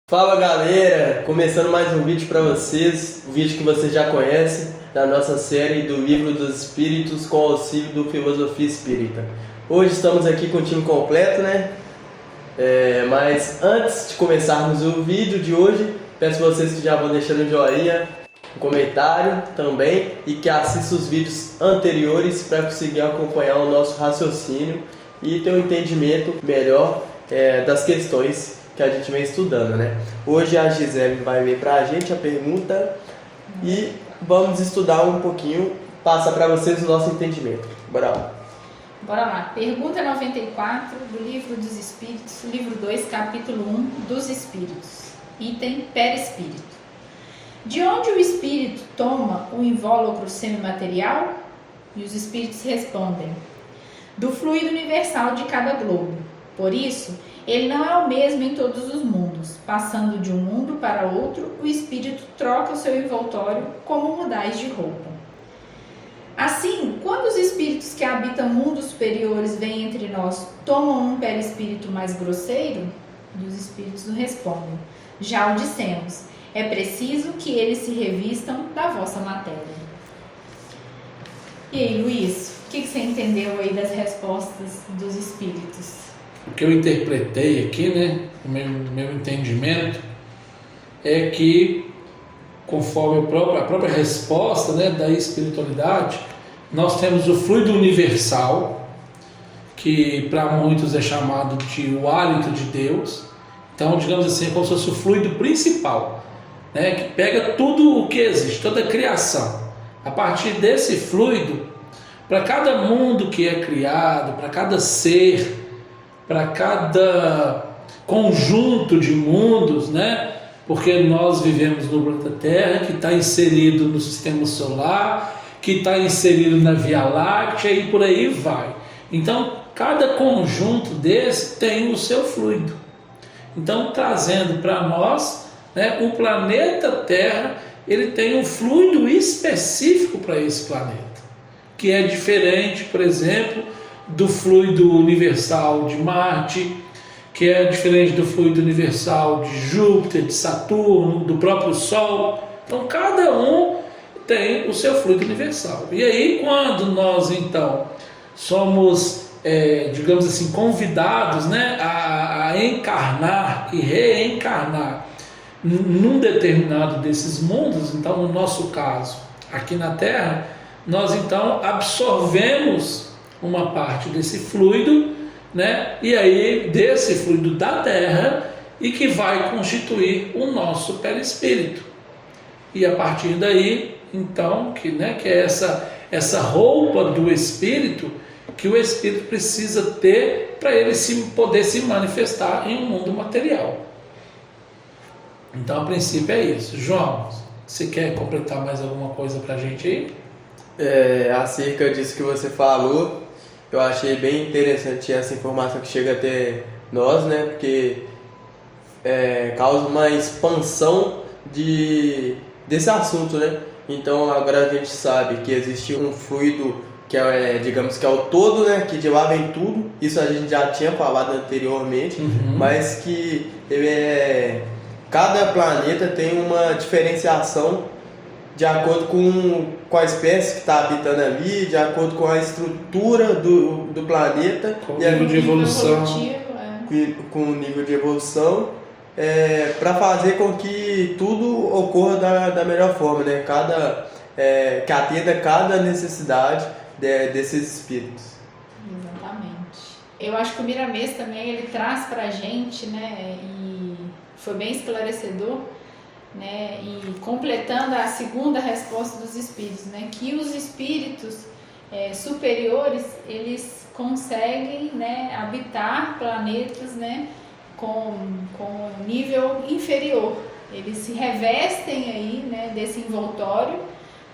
Fala galera, começando mais um vídeo para vocês, um vídeo que vocês já conhecem, da nossa série do Livro dos Espíritos com auxílio do Filosofia Espírita. Hoje estamos aqui com o time completo, né? Mas antes de começarmos o vídeo de hoje, peço vocês que já vão deixando um joinha, um comentário também e que assistam os vídeos anteriores para conseguir acompanhar o nosso raciocínio e ter um entendimento melhor das questões que a gente vem estudando, né? Hoje a Gisele vai ler pra gente a pergunta e vamos estudar um pouquinho, passa para vocês o nosso entendimento. Bora lá. Bora lá. Pergunta 94 do Livro dos Espíritos, livro 2, capítulo 1, dos Espíritos. Item perispírito. De onde o espírito toma o invólucro semimaterial? E os espíritos respondem: do fluido universal de cada globo. Por isso, ele não é o mesmo em todos os mundos. Passando de um mundo para outro, o espírito troca o seu envoltório como modais de roupa. Assim, quando os espíritos que habitam mundos superiores vêm entre nós, tomam um perispírito mais grosseiro? E os espíritos nos respondem: já o dissemos, é preciso que eles se revistam da vossa matéria. E aí, Luiz, o que você entendeu aí das respostas dos espíritos? O que eu interpretei aqui, né, no meu entendimento, é que, conforme a própria resposta, né, da espiritualidade, nós temos o fluido universal, que para muitos é chamado de o hálito de Deus. Então, digamos assim, é como se fosse o fluido principal, né, que pega tudo o que existe, toda a criação. A partir desse fluido, para cada mundo que é criado, para cada ser, para cada conjunto de mundos, né? Porque nós vivemos no planeta Terra, que está inserido no sistema solar, que está inserido na Via Láctea e por aí vai. Então, cada conjunto desse tem o seu fluido. Então, trazendo para nós, né, o planeta Terra, ele tem um fluido específico para esse planeta, que é diferente, por exemplo, do fluido universal de Marte, que é diferente do fluido universal de Júpiter, de Saturno, do próprio Sol. Então cada um tem o seu fluido universal. E aí quando nós então somos, digamos assim, convidados, né, a encarnar e reencarnar num determinado desses mundos, então no nosso caso, aqui na Terra, nós então absorvemos uma parte desse fluido, né? E aí desse fluido da Terra e que vai constituir o nosso perispírito. E a partir daí, então, que é essa roupa do espírito que o espírito precisa ter para ele poder se manifestar em um mundo material. Então, a princípio é isso. João, você quer completar mais alguma coisa para a gente aí? Acerca disso que você falou, eu achei bem interessante essa informação que chega até nós, né? Porque causa uma expansão desse assunto, né? Então agora a gente sabe que existe um fluido que digamos que é o todo, né? Que de lá vem tudo. Isso a gente já tinha falado anteriormente, mas que cada planeta tem uma diferenciação de acordo com a espécie que está habitando ali, de acordo com a estrutura do planeta, com o nível de evolução, com o nível de evolução, para fazer com que tudo ocorra da melhor forma, né? Que atenda cada necessidade desses espíritos. Exatamente. Eu acho que o Miramês também ele traz para a gente, né, e foi bem esclarecedor, né, e completando a segunda resposta dos espíritos, né, que os espíritos superiores eles conseguem, né, habitar planetas, né, com nível inferior. Eles se revestem aí, né, desse envoltório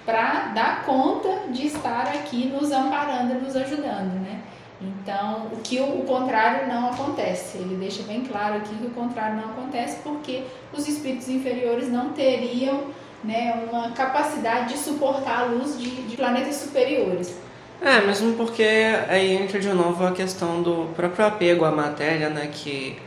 para dar conta de estar aqui nos amparando, nos ajudando, né? Então, o contrário não acontece. Ele deixa bem claro aqui que o contrário não acontece porque os espíritos inferiores não teriam, né, uma capacidade de suportar a luz de planetas superiores. Mesmo porque aí entra de novo a questão do próprio apego à matéria, né, que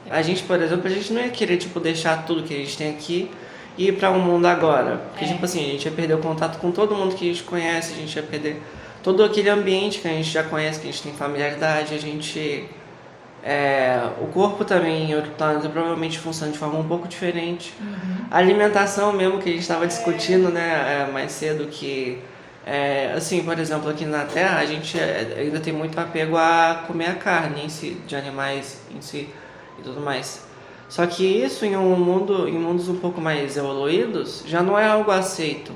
A gente, por exemplo, a gente não ia querer, tipo, deixar tudo que a gente tem aqui e ir para um mundo agora. Porque, tipo assim, a gente ia perder o contato com todo mundo que a gente conhece, a gente ia perder todo aquele ambiente que a gente já conhece, que a gente tem familiaridade, a gente... o corpo também em outro planeta provavelmente funciona de forma um pouco diferente. A alimentação mesmo, que a gente estava discutindo, né, mais cedo, que... assim, por exemplo, aqui na Terra, a gente ainda tem muito apego a comer a carne em si, de animais em si e tudo mais. Só que isso em mundos um pouco mais evoluídos já não é algo aceito,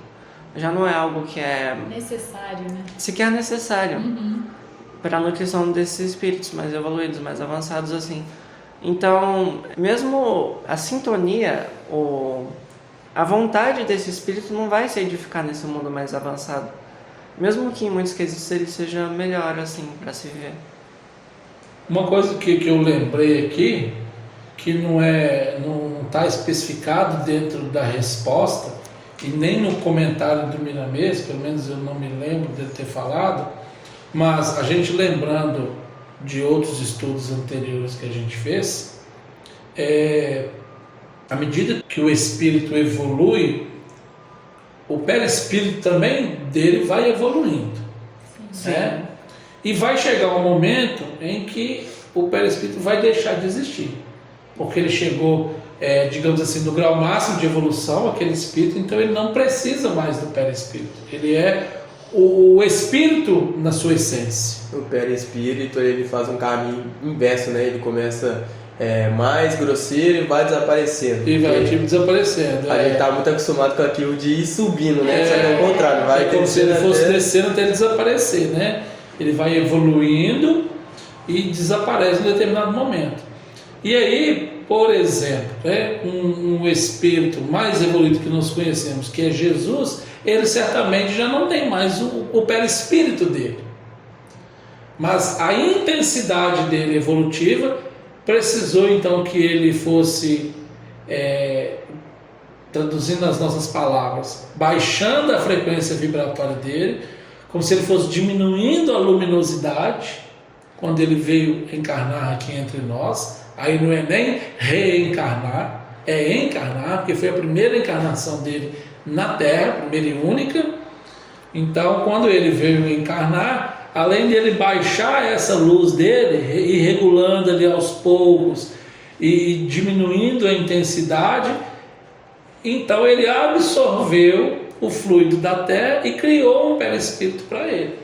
já não é algo que é necessário, né? sequer necessário para a nutrição desses espíritos mais evoluídos, mais avançados assim. Então, mesmo a sintonia, a vontade desse espírito não vai se edificar nesse mundo mais avançado, mesmo que em muitos quesitos ele seja melhor assim para se viver. Uma coisa que eu lembrei aqui, que não está especificado dentro da resposta e nem no comentário do Miramês, pelo menos eu não me lembro de ter falado, mas a gente lembrando de outros estudos anteriores que a gente fez, à medida que o espírito evolui, o perispírito também dele vai evoluindo. Sim. Né? E vai chegar um momento em que o perispírito vai deixar de existir, porque ele chegou, digamos assim, no grau máximo de evolução, aquele espírito, então ele não precisa mais do perispírito, ele é o espírito na sua essência. O perispírito, ele faz um caminho inverso, né? Ele começa mais grosseiro e vai desaparecendo. E vai desaparecendo. A gente está muito acostumado com aquilo de ir subindo, né? Só que é o contrário, vai como se ele fosse descendo até ele desaparecer, né? Ele vai evoluindo e desaparece em determinado momento. E aí, por exemplo, um espírito mais evoluído que nós conhecemos, que é Jesus, ele certamente já não tem mais o perispírito dele. Mas a intensidade dele evolutiva precisou então que ele fosse, traduzindo as nossas palavras, baixando a frequência vibratória dele, como se ele fosse diminuindo a luminosidade, quando ele veio encarnar aqui entre nós. Aí não é nem reencarnar, é encarnar, porque foi a primeira encarnação dele na Terra, primeira e única. Então, quando ele veio encarnar, além de ele baixar essa luz dele e regulando ali aos poucos e diminuindo a intensidade, então ele absorveu o fluido da Terra e criou um perispírito para ele,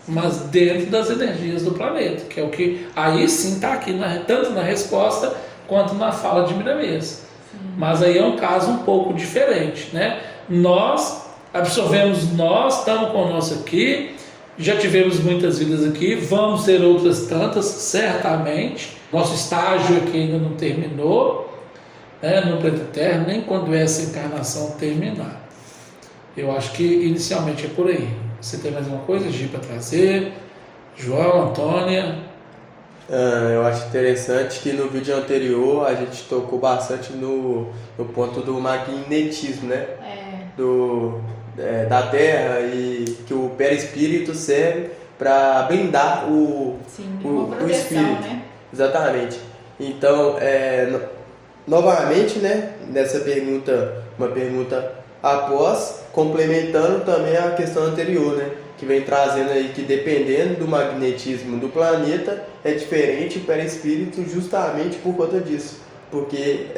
mas dentro das energias do planeta, que é o que aí sim está aqui, tanto na resposta quanto na fala de Miramês. Mas aí é um caso um pouco diferente, né? Nós absorvemos, estamos conosco aqui, já tivemos muitas vidas aqui, vamos ter outras tantas, certamente. Nosso estágio aqui ainda não terminou, né, no planeta Terra, nem quando essa encarnação terminar. Eu acho que inicialmente é por aí. Você tem mais alguma coisa, Gi, para trazer? João, Antônia? Eu acho interessante que no vídeo anterior a gente tocou bastante no ponto do magnetismo, né? Da Terra, e que o perispírito serve para blindar o espírito. Né? Exatamente. Então, novamente, né, nessa pergunta, uma pergunta após, complementando também a questão anterior, né, que vem trazendo aí que dependendo do magnetismo do planeta é diferente o perispírito justamente por conta disso, porque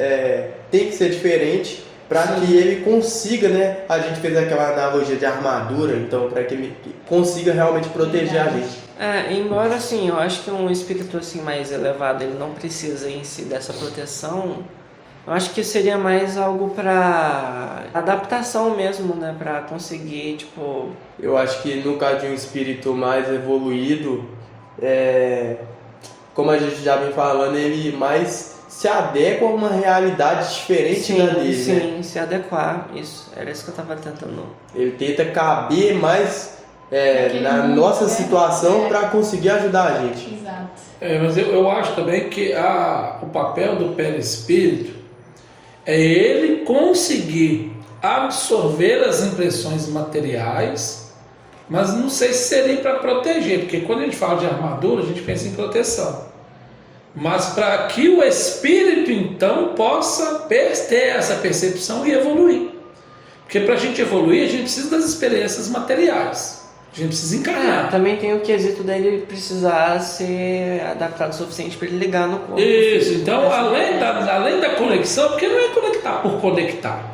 tem que ser diferente para que ele consiga, né, a gente fez aquela analogia de armadura, então para que ele consiga realmente proteger a gente. Embora assim, eu acho que um espírito assim mais elevado, ele não precisa em si dessa proteção. Eu acho que seria mais algo para adaptação mesmo, né? Para conseguir, tipo... Eu acho que no caso de um espírito mais evoluído, como a gente já vem falando, ele mais se adequa a uma realidade diferente da dele. Sim, né? Se adequar, isso. Era isso que eu estava tentando. Ele tenta caber mais na nossa situação para conseguir ajudar a gente. Exato. Mas eu acho também que o papel do perispírito é ele conseguir absorver as impressões materiais, mas não sei se seria para proteger, porque quando a gente fala de armadura, a gente pensa em proteção. mas para que o espírito então possa ter essa percepção e evoluir. Porque para a gente evoluir, a gente precisa das experiências materiais, a gente precisa encarnar. Também tem o quesito dele precisar ser adaptado o suficiente para ele ligar no corpo. Isso, então além da conexão, porque não é conectar por conectar,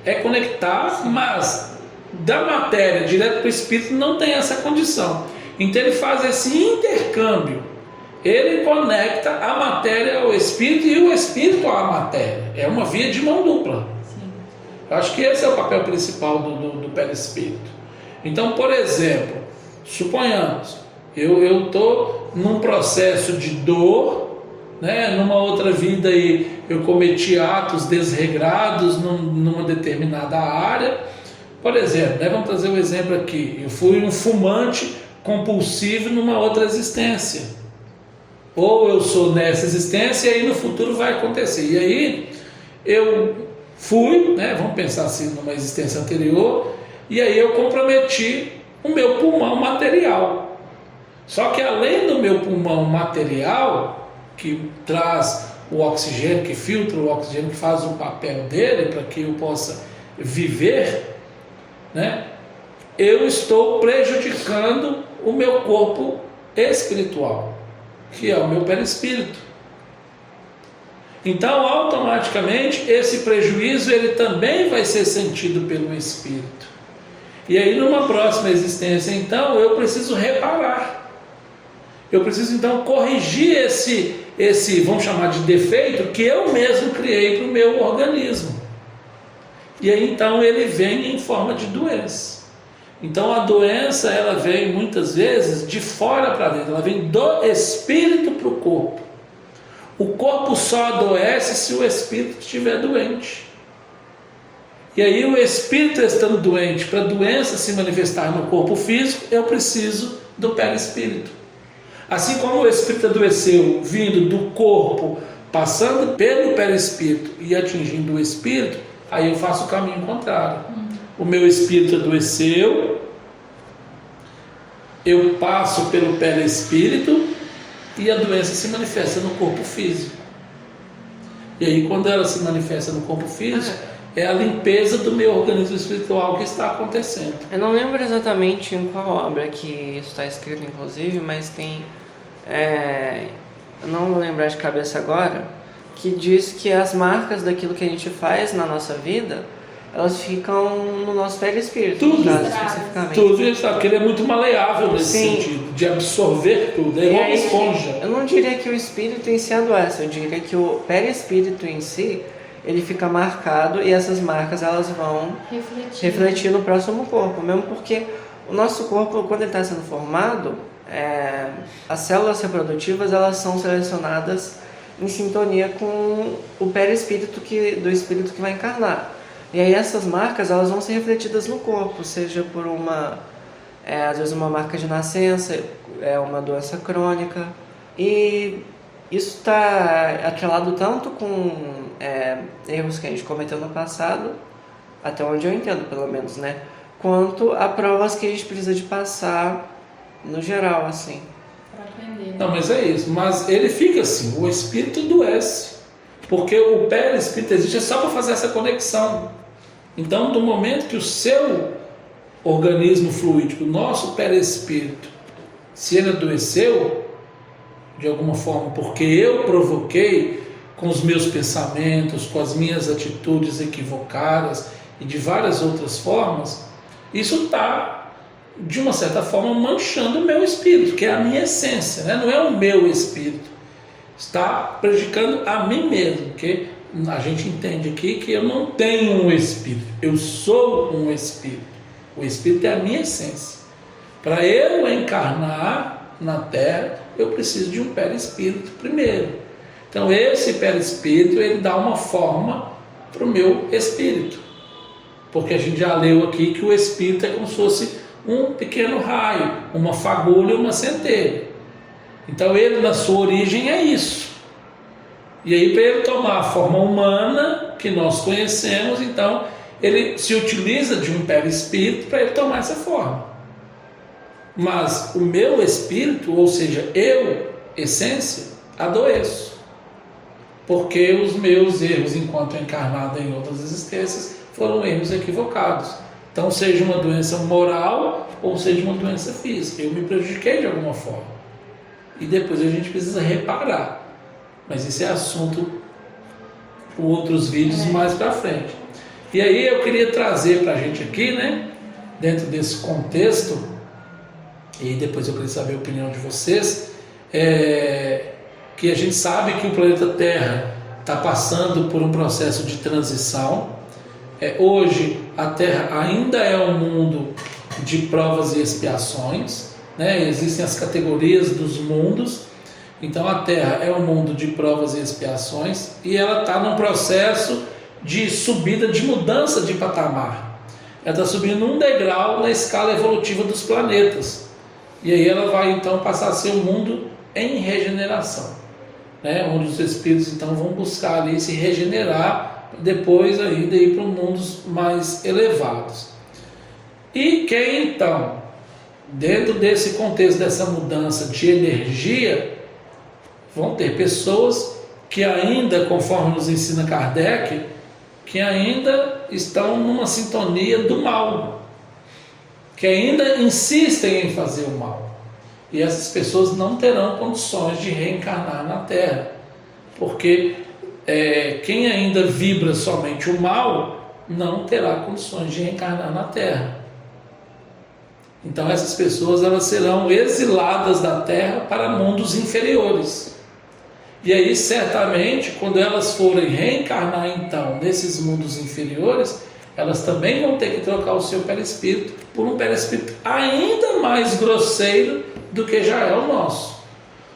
é conectar, mas da matéria direto para o espírito não tem essa condição. Então ele faz esse intercâmbio, ele conecta a matéria ao espírito e o espírito à matéria, é uma via de mão dupla. Sim. Eu acho que esse é o papel principal do perispírito. Então, por exemplo, suponhamos, eu estou num processo de dor, né? Numa outra vida aí eu cometi atos desregrados numa determinada área. Por exemplo, né? Vamos trazer um exemplo aqui, eu fui um fumante compulsivo numa outra existência. Ou eu sou nessa existência e aí no futuro vai acontecer. E aí eu fui, né? Vamos pensar assim numa existência anterior, e aí eu comprometi o meu pulmão material. Só que além do meu pulmão material, que traz o oxigênio, que filtra o oxigênio, que faz o papel dele para que eu possa viver, né? Eu estou prejudicando o meu corpo espiritual, que é o meu perispírito. Então, automaticamente, esse prejuízo ele também vai ser sentido pelo espírito. E aí, numa próxima existência, então, eu preciso reparar. Eu preciso, então, corrigir esse, vamos chamar de defeito, que eu mesmo criei para o meu organismo. E aí, então, ele vem em forma de doença. Então, a doença, ela vem, muitas vezes, de fora para dentro. Ela vem do espírito para o corpo. O corpo só adoece se o espírito estiver doente. E aí o espírito estando doente, para a doença se manifestar no corpo físico, eu preciso do perispírito. Assim como o espírito adoeceu vindo do corpo, passando pelo perispírito e atingindo o espírito, aí eu faço o caminho contrário. O meu espírito adoeceu, eu passo pelo perispírito e a doença se manifesta no corpo físico. E aí quando ela se manifesta no corpo físico, é a limpeza do meu organismo espiritual que está acontecendo. Eu não lembro exatamente em qual obra que isso está escrito, inclusive, mas tem... eu não vou lembrar de cabeça agora, que diz que as marcas daquilo que a gente faz na nossa vida, elas ficam no nosso perispírito. Tudo, especificamente. Tudo isso, porque ele é muito maleável nesse Sim. sentido, de absorver tudo, é igual uma esponja. Eu não diria que o espírito em si adoece, eu diria que o perispírito em si, ele fica marcado e essas marcas elas vão refletir no próximo corpo, mesmo porque o nosso corpo, quando ele está sendo formado, as células reprodutivas elas são selecionadas em sintonia com o perispírito do espírito que vai encarnar. E aí essas marcas elas vão ser refletidas no corpo, seja por às vezes uma marca de nascença, uma doença crônica. E isso está atrelado tanto com erros que a gente cometeu no passado, até onde eu entendo pelo menos, né? Quanto a provas que a gente precisa de passar no geral, assim. Para aprender, né? Não, mas é isso. Mas ele fica assim, o espírito adoece. Porque o perispírito existe só para fazer essa conexão. Então, do momento que o seu organismo fluídico, o nosso perispírito, se ele adoeceu, de alguma forma, porque eu provoquei com os meus pensamentos, com as minhas atitudes equivocadas e de várias outras formas, isso está, de uma certa forma, manchando o meu espírito, que é a minha essência, né? Não é o meu espírito. Está prejudicando a mim mesmo, porque a gente entende aqui que eu não tenho um espírito, eu sou um espírito. O espírito é a minha essência. Para eu encarnar na Terra, eu preciso de um perispírito primeiro. Então esse perispírito, ele dá uma forma para o meu espírito. Porque a gente já leu aqui que o espírito é como se fosse um pequeno raio, uma fagulha, uma centelha. Então ele na sua origem é isso. E aí para ele tomar a forma humana que nós conhecemos, então ele se utiliza de um perispírito para ele tomar essa forma. Mas o meu espírito, ou seja, eu, essência, adoeço, porque os meus erros enquanto encarnado em outras existências foram erros equivocados. Então, seja uma doença moral ou seja uma doença física, eu me prejudiquei de alguma forma. E depois a gente precisa reparar. Mas isso é assunto para outros vídeos mais para frente. E aí eu queria trazer para a gente aqui, né, dentro desse contexto, e depois eu queria saber a opinião de vocês, que a gente sabe que o planeta Terra está passando por um processo de transição. Hoje a Terra ainda é um mundo de provas e expiações, né? Existem as categorias dos mundos. Então a Terra é um mundo de provas e expiações e ela está num processo de subida, de mudança de patamar. Ela está subindo um degrau na escala evolutiva dos planetas. E aí ela vai então passar a ser um mundo em regeneração, né? Onde os espíritos então vão buscar ali se regenerar, depois ainda ir para mundos mais elevados. E quem então, dentro desse contexto dessa mudança de energia, vão ter pessoas que ainda, conforme nos ensina Kardec, que ainda estão numa sintonia do mal, que ainda insistem em fazer o mal. E essas pessoas não terão condições de reencarnar na Terra, porque quem ainda vibra somente o mal não terá condições de reencarnar na Terra. Então essas pessoas elas serão exiladas da Terra para mundos inferiores. E aí certamente quando elas forem reencarnar então nesses mundos inferiores, elas também vão ter que trocar o seu perispírito por um perispírito ainda mais grosseiro do que já é o nosso.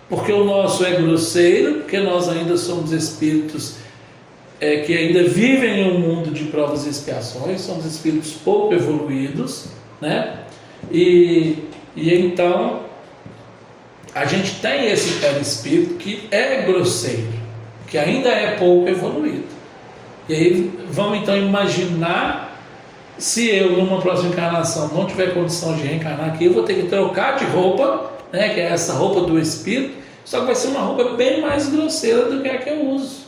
Porque o nosso é grosseiro, porque nós ainda somos espíritos que ainda vivem em um mundo de provas e expiações, somos espíritos pouco evoluídos, né? E então a gente tem esse perispírito que é grosseiro, que ainda é pouco evoluído. E aí vamos então imaginar se eu numa próxima encarnação não tiver condição de reencarnar aqui, eu vou ter que trocar de roupa, né, que é essa roupa do espírito, só que vai ser uma roupa bem mais grosseira do que a que eu uso.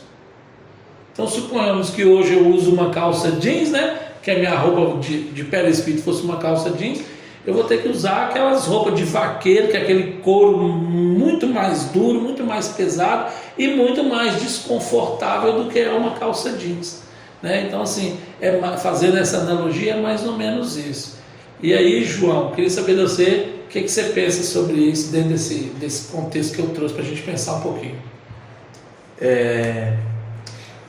Então suponhamos que hoje eu uso uma calça jeans, né, que a minha roupa de perispírito fosse uma calça jeans, eu vou ter que usar aquelas roupas de vaqueiro, que é aquele couro muito mais duro, muito mais pesado e muito mais desconfortável do que é uma calça jeans, né? Então assim, fazendo essa analogia é mais ou menos isso. E aí, João, queria saber de você o que você pensa sobre isso dentro desse contexto que eu trouxe para a gente pensar um pouquinho.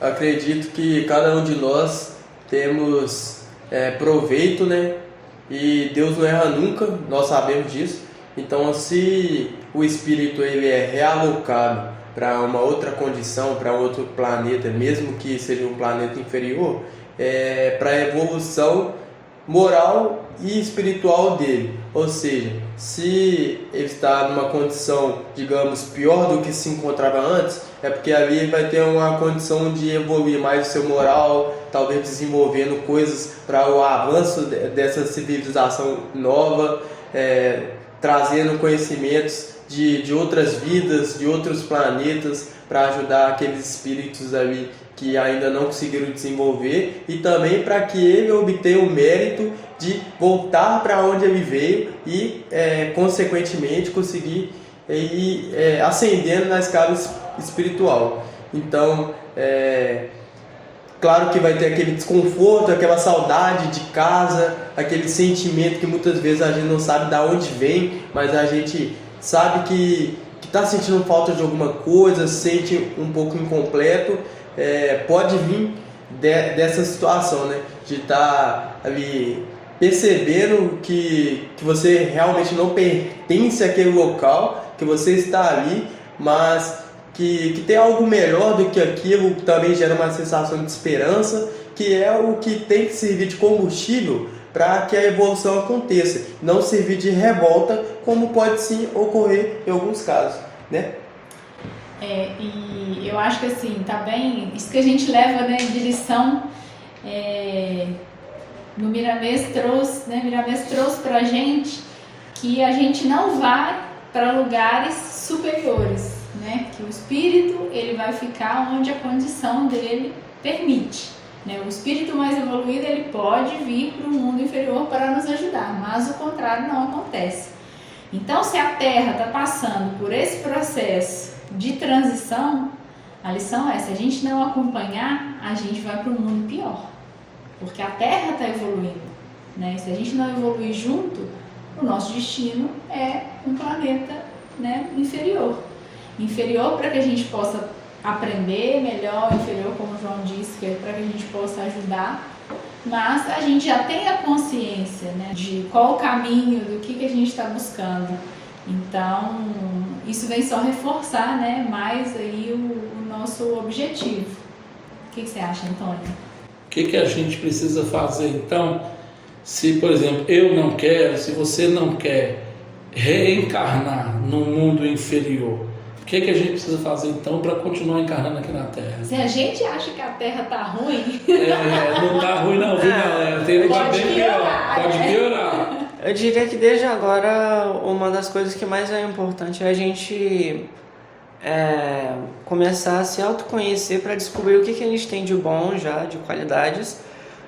Acredito que cada um de nós temos proveito, né? E Deus não erra nunca, nós sabemos disso. Então, se o espírito ele é realocado para uma outra condição, para outro planeta, mesmo que seja um planeta inferior, para a evolução moral e espiritual dele. Ou seja, se ele está numa condição, digamos, pior do que se encontrava antes, é porque ali ele vai ter uma condição de evoluir mais o seu moral, talvez desenvolvendo coisas para o avanço dessa civilização nova, trazendo conhecimentos de outras vidas, de outros planetas, para ajudar aqueles espíritos ali que ainda não conseguiram desenvolver, e também para que ele obtenha o mérito de voltar para onde ele veio e, consequentemente, conseguir ir ascendendo na escala espiritual. Então, claro que vai ter aquele desconforto, aquela saudade de casa, aquele sentimento que muitas vezes a gente não sabe de onde vem, mas a gente sabe que está sentindo falta de alguma coisa, sente um pouco incompleto. Pode vir dessa situação, né? De estar ali percebendo que você realmente não pertence àquele local, que você está ali, mas que tem algo melhor do que aquilo, que também gera uma sensação de esperança, que é o que tem que servir de combustível para que a evolução aconteça, não servir de revolta, como pode sim ocorrer em alguns casos, né? E eu acho que assim, tá bem, isso que a gente leva, né, de lição, no Miramês trouxe, né, Miramês trouxe pra gente que a gente não vai para lugares superiores, né? Que o espírito ele vai ficar onde a condição dele permite, né? O espírito mais evoluído ele pode vir para o mundo inferior para nos ajudar, mas o contrário não acontece. Então, se a Terra está passando por esse processo de transição, a lição é: se a gente não acompanhar, a gente vai para um mundo pior, porque a Terra está evoluindo, né? Se a gente não evoluir junto, o nosso destino é um planeta, né, inferior para que a gente possa aprender melhor, inferior, como o João disse, que é para que a gente possa ajudar, mas a gente já tem a consciência, né, de qual o caminho, do que a gente está buscando. Então, isso vem só reforçar, né, mais aí o nosso objetivo. O que você acha, Antônio? O que a gente precisa fazer, então, se, por exemplo, eu não quero, se você não quer reencarnar no mundo inferior, o que a gente precisa fazer, então, para continuar encarnando aqui na Terra? Se a gente acha que a Terra tá ruim... não tá ruim não, viu, galera? Tem lugar bem pior. Pode piorar. Eu diria que desde agora uma das coisas que mais é importante é a gente começar a se autoconhecer para descobrir o que a gente tem de bom já, de qualidades,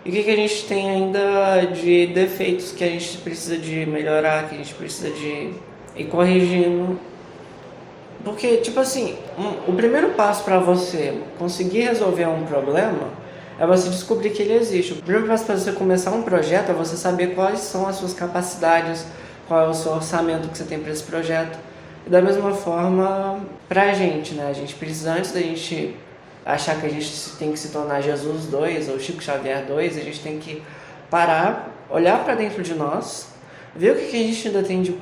e o que a gente tem ainda de defeitos que a gente precisa de melhorar, que a gente precisa de ir corrigindo. Porque, tipo assim, o primeiro passo para você conseguir resolver um problema é você descobrir que ele existe. O primeiro passo para você começar um projeto é você saber quais são as suas capacidades, qual é o seu orçamento que você tem para esse projeto. E da mesma forma, pra gente, né? A gente precisa, antes da gente achar que a gente tem que se tornar Jesus 2 ou Chico Xavier 2, a gente tem que parar, olhar para dentro de nós, ver o que a gente ainda tem de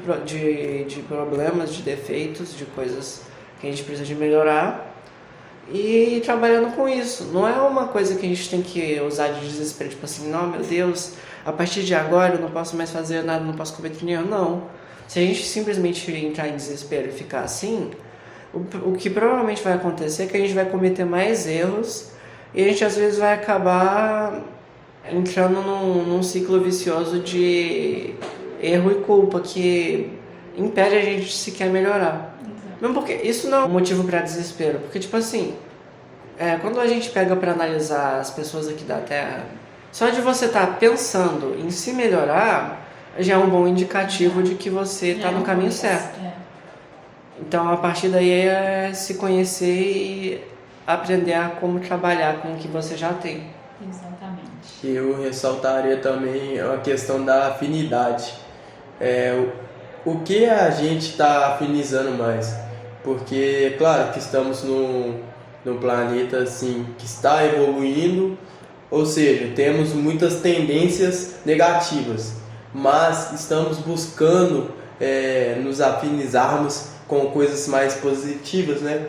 problemas, de defeitos, de coisas que a gente precisa de melhorar e ir trabalhando com isso. Não é uma coisa que a gente tem que usar de desespero, tipo assim, não, meu Deus, a partir de agora eu não posso mais fazer nada, não posso cometer nenhum. Não. Se a gente simplesmente entrar em desespero e ficar assim, o que provavelmente vai acontecer é que a gente vai cometer mais erros e a gente às vezes vai acabar entrando num ciclo vicioso de erro e culpa que impede a gente de sequer melhorar. Mesmo porque isso não é um motivo para desespero, porque tipo assim, quando a gente pega para analisar as pessoas aqui da Terra, só de você estar pensando em se melhorar já é um bom indicativo de que você está no caminho certo. Então a partir daí é se conhecer e aprender a como trabalhar com o que você já tem. Exatamente. Eu ressaltaria também a questão da afinidade. O que a gente está afinizando mais? Porque, claro, que estamos num planeta assim, que está evoluindo, ou seja, temos muitas tendências negativas, mas estamos buscando nos afinizarmos com coisas mais positivas, né?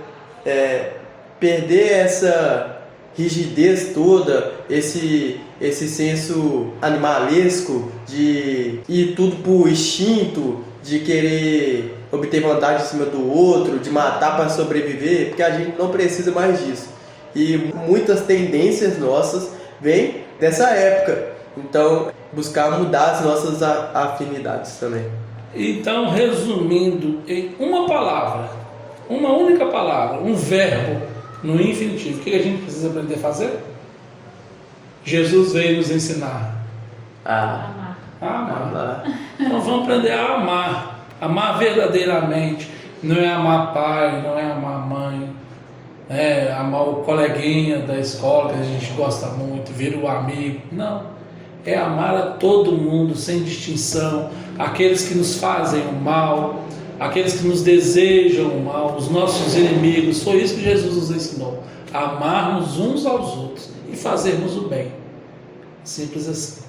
Perder essa rigidez toda, esse senso animalesco de ir tudo por instinto, de querer obter vantagem em cima do outro, de matar para sobreviver, porque a gente não precisa mais disso. E muitas tendências nossas vêm dessa época. Então, buscar mudar as nossas afinidades também. Então, resumindo em uma palavra, uma única palavra, um verbo no infinitivo, o que a gente precisa aprender a fazer? Jesus veio nos ensinar a amar. Então vamos aprender a amar. Amar verdadeiramente. Não é amar pai, não é amar mãe, amar o coleguinha da escola que a gente gosta muito, vira o amigo. Não. É amar a todo mundo, sem distinção, aqueles que nos fazem o mal, aqueles que nos desejam o mal, os nossos inimigos. Foi isso que Jesus nos ensinou, amarmos uns aos outros e fazermos o bem. Simples assim.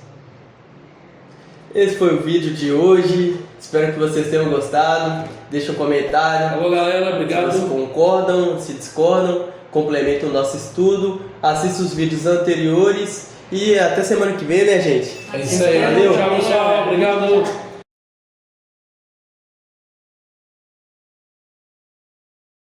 Esse foi o vídeo de hoje, espero que vocês tenham gostado. Deixa um comentário. Alô galera, obrigado. Se vocês concordam, se discordam, complementam o nosso estudo, assista os vídeos anteriores. E até semana que vem, né, gente? É isso aí. Valeu. Tchau, pessoal. Obrigado.